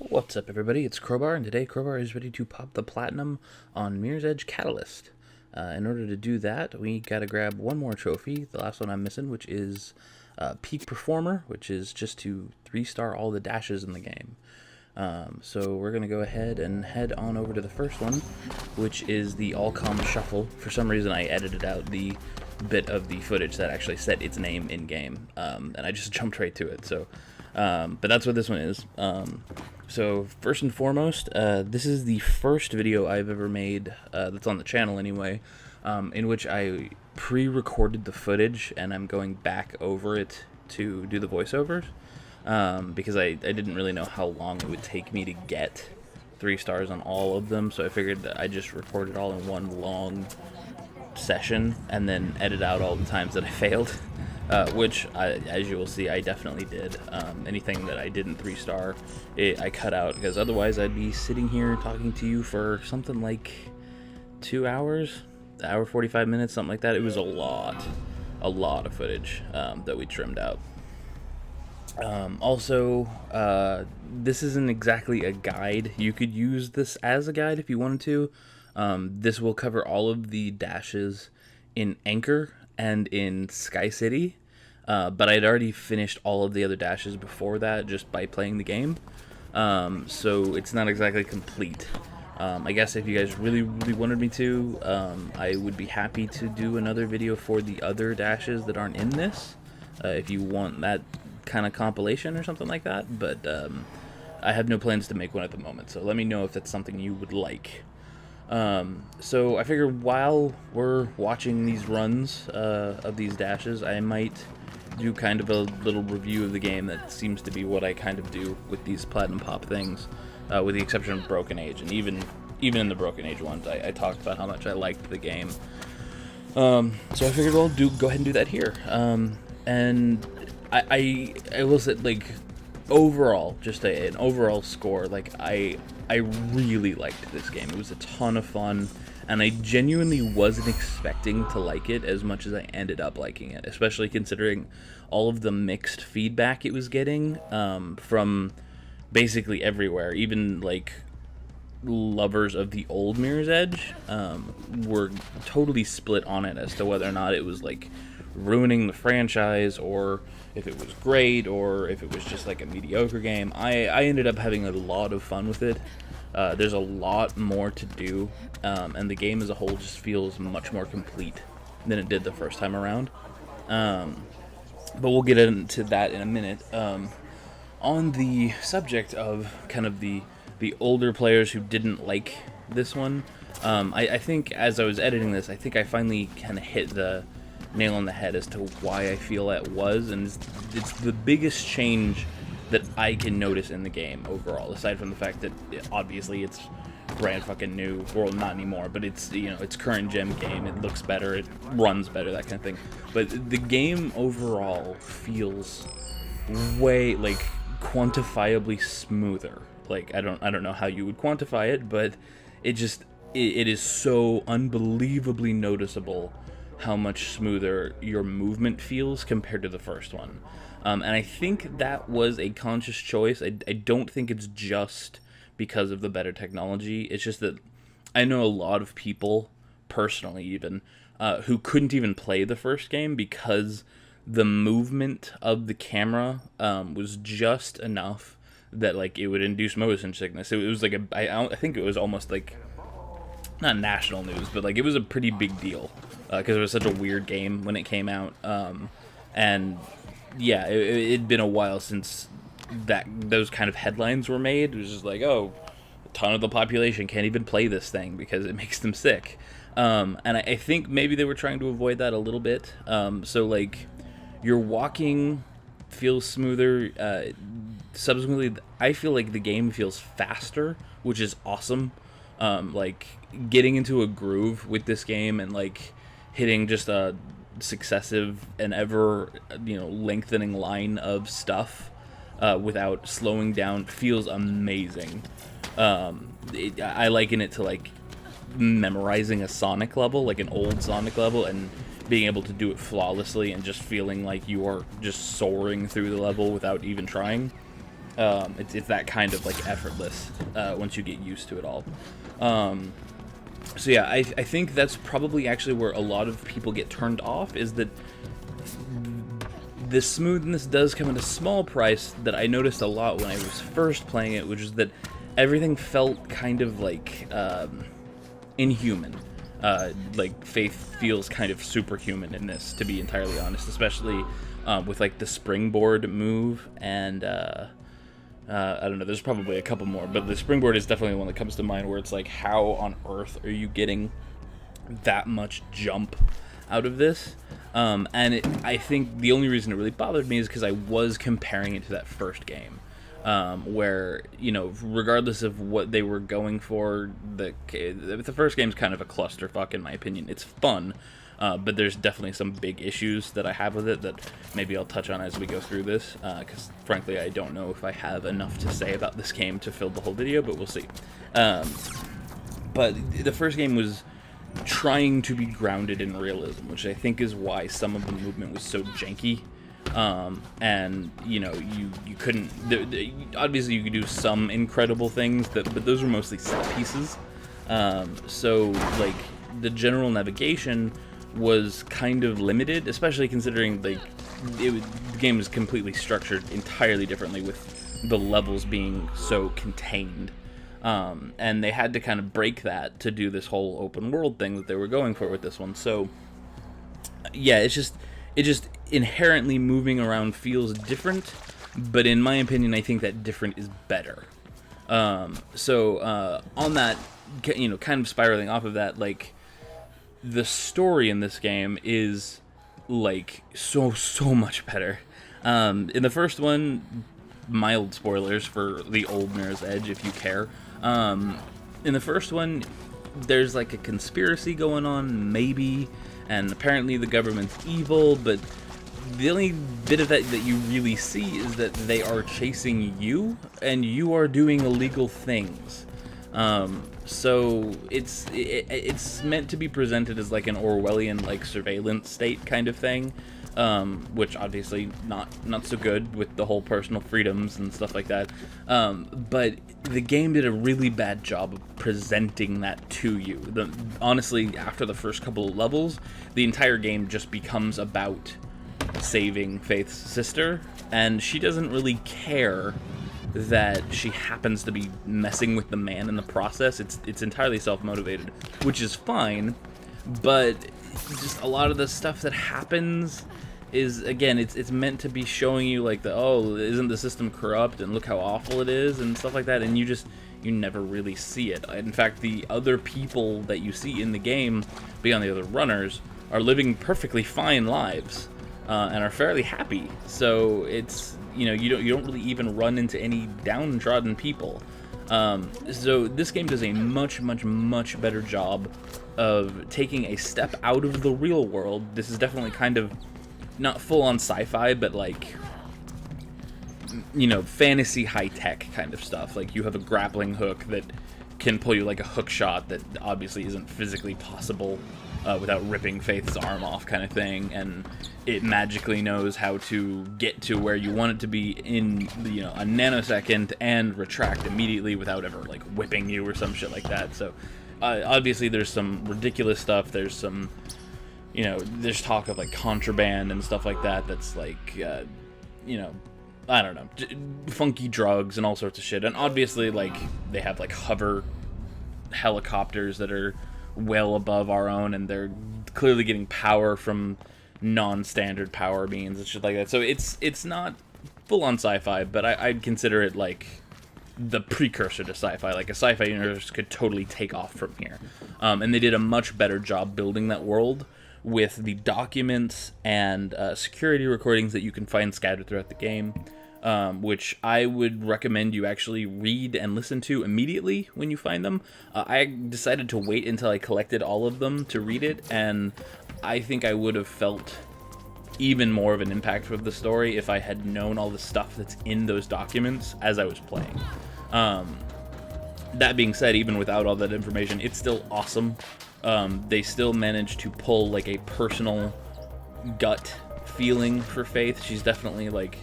What's up, everybody? It's Crowbar, and today Crowbar is ready to pop the platinum on Mirror's Edge Catalyst. In order to do that, we gotta grab one more trophy, the last one I'm missing, which is Peak Performer, which is just to 3-star all the dashes in the game. So we're gonna go ahead and head on over to the first one, which is the All-Com Shuffle. For some reason, I edited out the bit of the footage that actually said its name in-game, and I just jumped right to it, so... but that's what this one is. So first and foremost, this is the first video I've ever made, that's on the channel anyway, in which I pre-recorded the footage and I'm going back over it to do the voiceovers, because I didn't really know how long it would take me to get 3 stars on all of them, so I figured that I'd just record it all in one long session and then edit out all the times that I failed. Which, as you will see, I definitely did. Anything that I didn't 3-star, I cut out, because otherwise I'd be sitting here talking to you for something like 2 hours, hour 45 minutes, something like that. It was a lot of footage that we trimmed out. Also, this isn't exactly a guide. You could use this as a guide if you wanted to. This will cover all of the dashes in Anchor and in Sky City, but I'd already finished all of the other dashes before that just by playing the game, so it's not exactly complete. I guess if you guys really wanted me to, I would be happy to do another video for the other dashes that aren't in this, if you want that kind of compilation or something like that, but I have no plans to make one at the moment, so let me know if that's something you would like. So I figured while we're watching these runs of these dashes, I might do kind of a little review of the game. That seems to be what I kind of do with these Platinum Pop things, with the exception of Broken Age. And even in the Broken Age ones, I talked about how much I liked the game. So I figured I'll go ahead and do that here. And I will say, like, overall, just an overall score, like, I really liked this game. It was a ton of fun, and I genuinely wasn't expecting to like it as much as I ended up liking it, especially considering all of the mixed feedback it was getting from basically everywhere. Even, like, lovers of the old Mirror's Edge were totally split on it as to whether or not it was, like, ruining the franchise, or if it was great, or if it was just like a mediocre game. I ended up having a lot of fun with it. There's a lot more to do, and the game as a whole just feels much more complete than it did the first time around. But we'll get into that in a minute. On the subject of kind of the older players who didn't like this one, I think as I was editing this, I think I finally kind of hit the nail on the head as to why I feel that was, and it's the biggest change that I can notice in the game overall, aside from the fact that obviously it's brand fucking new, well, not anymore, but it's, you know, it's current gen game, it looks better, it runs better, that kind of thing. But the game overall feels way, like, quantifiably smoother. Like, I don't know how you would quantify it, but it is so unbelievably noticeable how much smoother your movement feels compared to the first one. And I think that was a conscious choice. I don't think it's just because of the better technology. It's just that I know a lot of people, personally even, who couldn't even play the first game because the movement of the camera was just enough that, like, it would induce motion sickness. It was like I think it was almost like, not national news, but, like, it was a pretty big deal, because it was such a weird game when it came out, and yeah, it'd been a while since those kind of headlines were made. It was just like, oh, a ton of the population can't even play this thing because it makes them sick, and I think maybe they were trying to avoid that a little bit, so, like, your walking feels smoother. Subsequently, I feel like the game feels faster, which is awesome. Like, getting into a groove with this game and, like, hitting just a successive and ever, you know, lengthening line of stuff without slowing down feels amazing. I liken it to, like, memorizing a Sonic level, like an old Sonic level, and being able to do it flawlessly and just feeling like you are just soaring through the level without even trying. It's that kind of like effortless once you get used to it all. So yeah, I think that's probably actually where a lot of people get turned off, is that the smoothness does come at a small price that I noticed a lot when I was first playing it, which is that everything felt kind of like inhuman. Like Faith feels kind of superhuman in this, to be entirely honest, especially with like the springboard move, and I don't know, there's probably a couple more, but the springboard is definitely one that comes to mind, where it's like, how on earth are you getting that much jump out of this? I think the only reason it really bothered me is because I was comparing it to that first game, where, you know, regardless of what they were going for, the first game's kind of a clusterfuck in my opinion. It's fun, but there's definitely some big issues that I have with it that maybe I'll touch on as we go through this, because frankly I don't know if I have enough to say about this game to fill the whole video, but we'll see. But the first game was trying to be grounded in realism, which I think is why some of the movement was so janky. And you know, you couldn't, obviously you could do some incredible things, but those were mostly set pieces. So like the general navigation was kind of limited, especially considering like the game was completely structured entirely differently, with the levels being so contained. And they had to kind of break that to do this whole open world thing that they were going for with this one. So yeah, it just inherently moving around feels different, but in my opinion, I think that different is better. On that, you know, kind of spiraling off of that, like, the story in this game is like so much better. In the first one, mild spoilers for the old Mirror's Edge if you care. In the first one, there's like a conspiracy going on, maybe, and apparently the government's evil, but the only bit of that you really see is that they are chasing you, and you are doing illegal things. So it's meant to be presented as like an Orwellian like surveillance state kind of thing, which obviously not so good with the whole personal freedoms and stuff like that. But the game did a really bad job of presenting that to you. Honestly, after the first couple of levels, the entire game just becomes about saving Faith's sister, and she doesn't really care that she happens to be messing with the man in the process. It's entirely self-motivated, which is fine, but just a lot of the stuff that happens is, again, it's meant to be showing you like isn't the system corrupt, and look how awful it is and stuff like that, and you never really see it. In fact, the other people that you see in the game, beyond the other runners, are living perfectly fine lives, and are fairly happy. So it's, you know, you don't really even run into any downtrodden people. So this game does a much better job of taking a step out of the real world. This is definitely kind of not full on sci-fi, but like, you know, fantasy high-tech kind of stuff. Like, you have a grappling hook that can pull you like a hook shot that obviously isn't physically possible without ripping Faith's arm off, kind of thing, and it magically knows how to get to where you want it to be in, you know, a nanosecond, and retract immediately without ever like whipping you or some shit like that. So obviously there's some ridiculous stuff. There's some, you know, there's talk of like contraband and stuff like that that's like, you know, I don't know, funky drugs and all sorts of shit. And obviously, like, they have like hover helicopters that are well above our own, and they're clearly getting power from non-standard power means and shit like that. So it's not full-on sci-fi, but I'd consider it like the precursor to sci-fi. Like, a sci-fi universe could totally take off from here. And they did a much better job building that world with the documents and security recordings that you can find scattered throughout the game, which I would recommend you actually read and listen to immediately when you find them. I decided to wait until I collected all of them to read it, and I think I would have felt even more of an impact with the story if I had known all the stuff that's in those documents as I was playing. That being said, even without all that information, it's still awesome. They still managed to pull like a personal gut feeling for Faith. She's definitely like,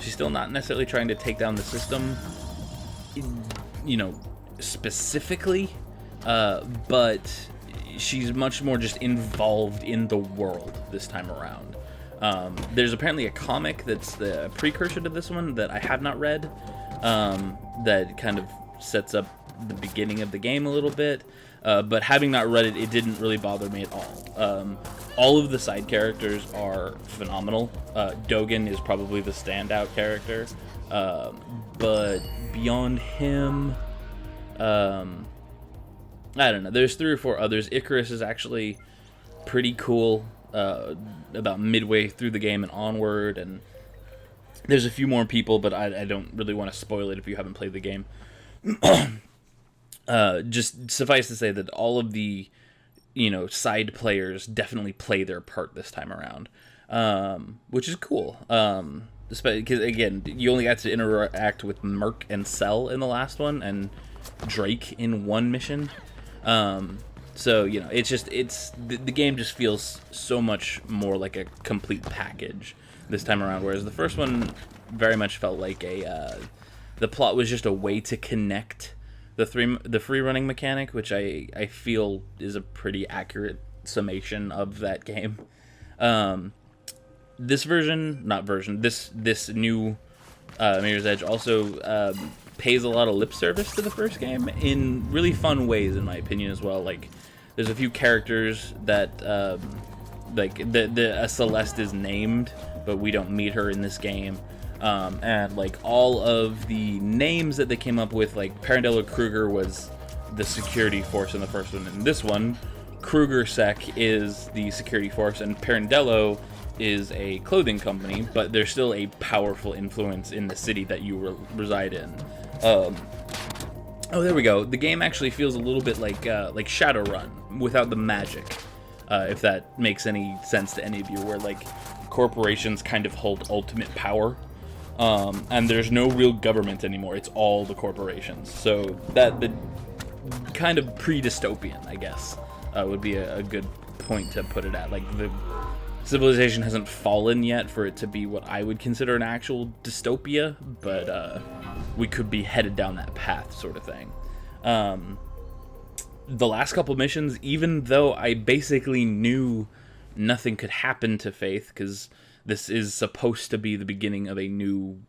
She's still not necessarily trying to take down the system, you know, specifically, but she's much more just involved in the world this time around. There's apparently a comic that's the precursor to this one that I have not read, that kind of sets up the beginning of the game a little bit, but having not read it, it didn't really bother me at all. All of the side characters are phenomenal. Dogen is probably the standout character, but beyond him, I don't know. There's 3 or 4 others. Icarus is actually pretty cool, about midway through the game and onward, and there's a few more people, but I don't really want to spoil it if you haven't played the game. Just suffice to say that all of the, you know, side players definitely play their part this time around, which is cool. Because, again, you only got to interact with Merc and Cell in the last one, and Drake in one mission. So, you know, the game just feels so much more like a complete package this time around, whereas the first one very much felt like the plot was just a way to connect the free running mechanic, which I feel is a pretty accurate summation of that game. This new Mirror's Edge also pays a lot of lip service to the first game in really fun ways, in my opinion, as well. Like, there's a few characters that like a Celeste is named, but we don't meet her in this game. And like all of the names that they came up with, like Pirandello Kruger was the security force in the first one. In this one, Kruger Sec is the security force, and Pirandello is a clothing company, but they're still a powerful influence in the city that you reside in. Oh, there we go. The game actually feels a little bit like Shadowrun without the magic, if that makes any sense to any of you, where like corporations kind of hold ultimate power, and there's no real government anymore. It's all the corporations. So that the kind of pre-dystopian, I guess, would be a good point to put it at. Like, the civilization hasn't fallen yet for it to be what I would consider an actual dystopia, but we could be headed down that path, sort of thing. The last couple missions, even though I basically knew nothing could happen to Faith, because this is supposed to be the beginning of a new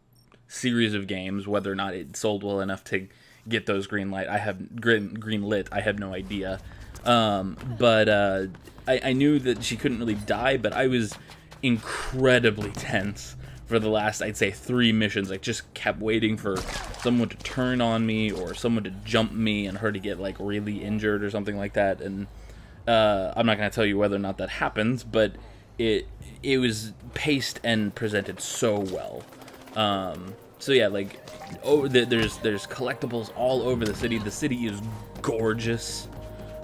series of games, whether or not it sold well enough to get those green lit, I have no idea. But I knew that she couldn't really die, but I was incredibly tense for the last, I'd say, 3 missions. I just kept waiting for someone to turn on me, or someone to jump me and her to get like really injured or something like that. And I'm not going to tell you whether or not that happens, but it was paced and presented so well. So yeah, like, there's collectibles all over the city. The city is gorgeous,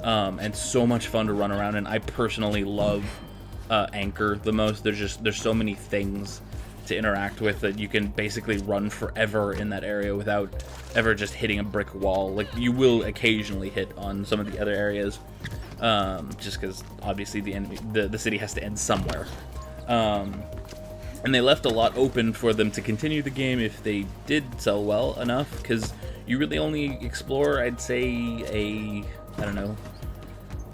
and so much fun to run around. And I personally love Anchor the most. There's so many things to interact with that you can basically run forever in that area without ever just hitting a brick wall. Like, you will occasionally hit on some of the other areas, just because obviously the city has to end somewhere. And they left a lot open for them to continue the game if they did sell well enough, because you really only explore, I'd say, I don't know,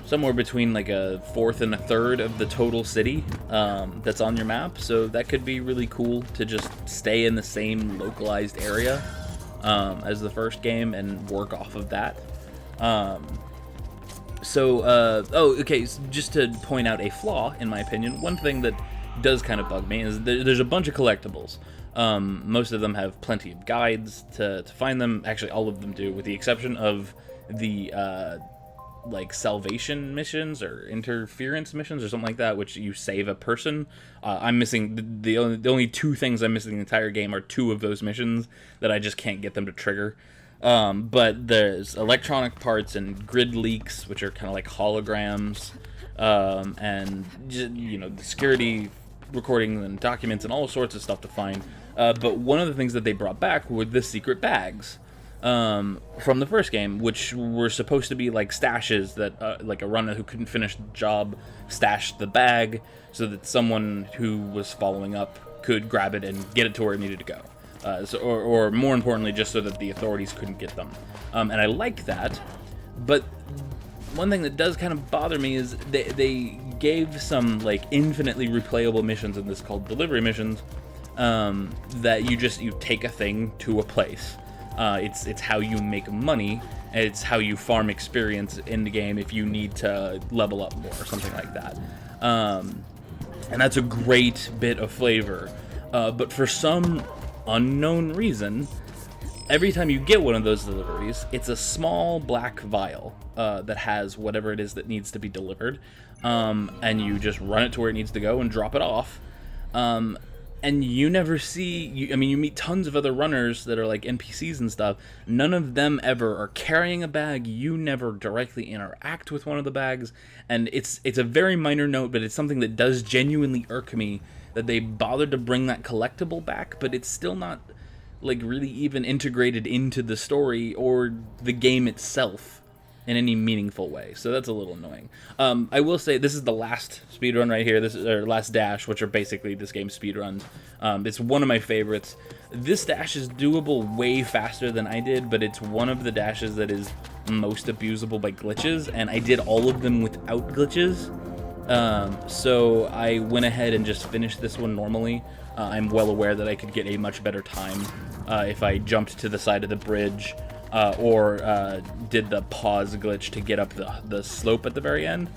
somewhere between like a fourth and a third of the total city that's on your map. So that could be really cool to just stay in the same localized area as the first game and work off of that. So just to point out a flaw, in my opinion, one thing that does kind of bug me is there's a bunch of collectibles. Most of them have plenty of guides to find them. Actually, all of them do, with the exception of the like salvation missions or interference missions or something like that, which you save a person. I'm missing the only 2 things I'm missing in the entire game are 2 of those missions that I just can't get them to trigger. But there's electronic parts and grid leaks, which are kind of like holograms, and the security recordings and documents and all sorts of stuff to find. But one of the things that they brought back were the secret bags from the first game, which were supposed to be like stashes that like a runner who couldn't finish the job stashed the bag so that someone who was following up could grab it and get it to where it needed to go. Or more importantly, just so that the authorities couldn't get them. And I like that, but one thing that does kind of bother me is they gave some like infinitely replayable missions in this called delivery missions, that you take a thing to a place. It's how you make money. It's how you farm experience in the game if you need to level up more or something like that. And that's a great bit of flavor. But for some unknown reason, every time you get one of those deliveries, it's a small black vial that has whatever it is that needs to be delivered, and you just run it to where it needs to go and drop it off. And you never see, you meet tons of other runners that are like NPCs and stuff. None of them ever are carrying a bag. You never directly interact with one of the bags. And it's a very minor note, but it's something that does genuinely irk me that they bothered to bring that collectible back, but it's still not like really even integrated into the story or the game itself in any meaningful way. So that's a little annoying. I will say this is the last speedrun right here. This is our last dash, which are basically this game's speedruns. It's one of my favorites. This dash is doable way faster than I did, but it's one of the dashes that is most abusable by glitches, and I did all of them without glitches. So I went ahead and just finished this one normally. I'm well aware that I could get a much better time if I jumped to the side of the bridge, or did the pause glitch to get up the slope at the very end,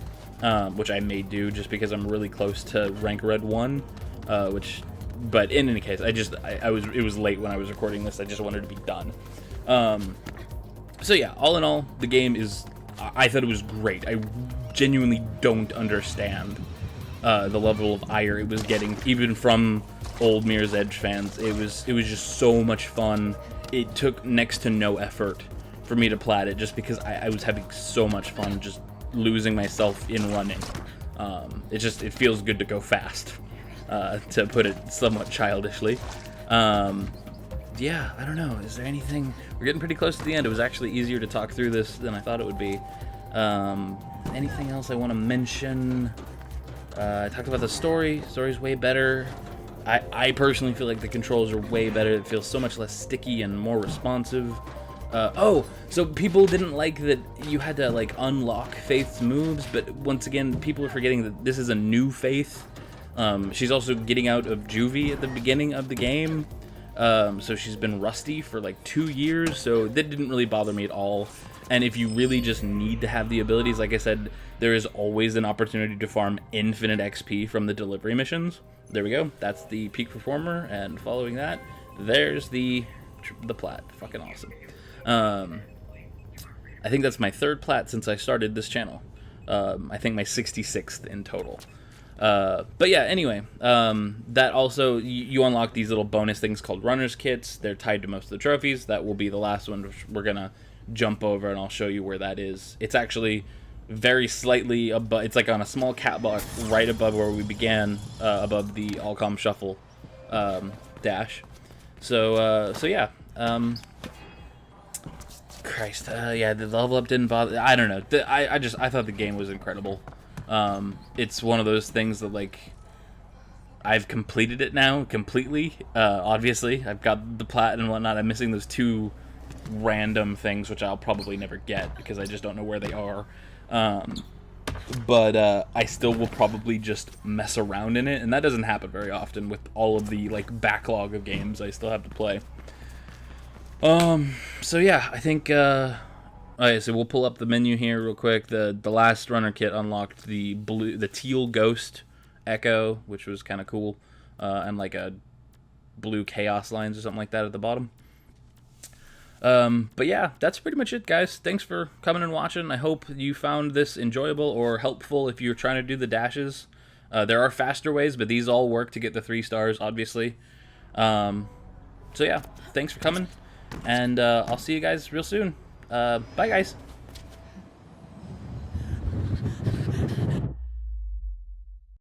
which I may do just because I'm really close to rank red 1, but in any case, it was late when I was recording this. I just wanted to be done. So yeah, all in all, the game I thought it was great. I genuinely don't understand the level of ire it was getting, even from old Mirror's Edge fans. It was just so much fun. It took next to no effort for me to plat it, just because I was having so much fun just losing myself in running. It feels good to go fast, to put it somewhat childishly. Yeah, I don't know. Is there anything? We're getting pretty close to the end. It was actually easier to talk through this than I thought it would be. Anything else I want to mention? I talked about the story. Story's way better. I personally feel like the controls are way better. It feels so much less sticky and more responsive. So people didn't like that you had to like unlock Faith's moves, but once again, people are forgetting that this is a new Faith. She's also getting out of juvie at the beginning of the game. So she's been rusty for like 2 years, so that didn't really bother me at all. And if you really just need to have the abilities, like I said, there is always an opportunity to farm infinite XP from the delivery missions. There we go. That's the peak performer, and following that, there's the plat. Fucking awesome. I think that's my 3rd plat since I started this channel. I think my 66th in total. But yeah, anyway, that also, you unlock these little bonus things called runner's kits. They're tied to most of the trophies. That will be the last one, which we're gonna jump over, and I'll show you where that is. It's actually very slightly above, it's like on a small catwalk right above where we began, above the Allcom Shuffle dash. So yeah, Christ, yeah, the level up didn't bother. I don't know. I thought the game was incredible. It's one of those things that, like, I've completed it now completely. Obviously, I've got the plat and whatnot. I'm missing those 2 random things, which I'll probably never get because I just don't know where they are. But I still will probably just mess around in it, and that doesn't happen very often with all of the like backlog of games I still have to play. So yeah, I think alright, so we'll pull up the menu here real quick. The last runner kit unlocked the teal ghost echo, which was kind of cool, and like a blue chaos lines or something like that at the bottom. But yeah, that's pretty much it, guys. Thanks for coming and watching. I hope you found this enjoyable or helpful if you're trying to do the dashes. There are faster ways, but these all work to get the 3 stars, obviously. So yeah, thanks for coming, and I'll see you guys real soon. Bye, guys.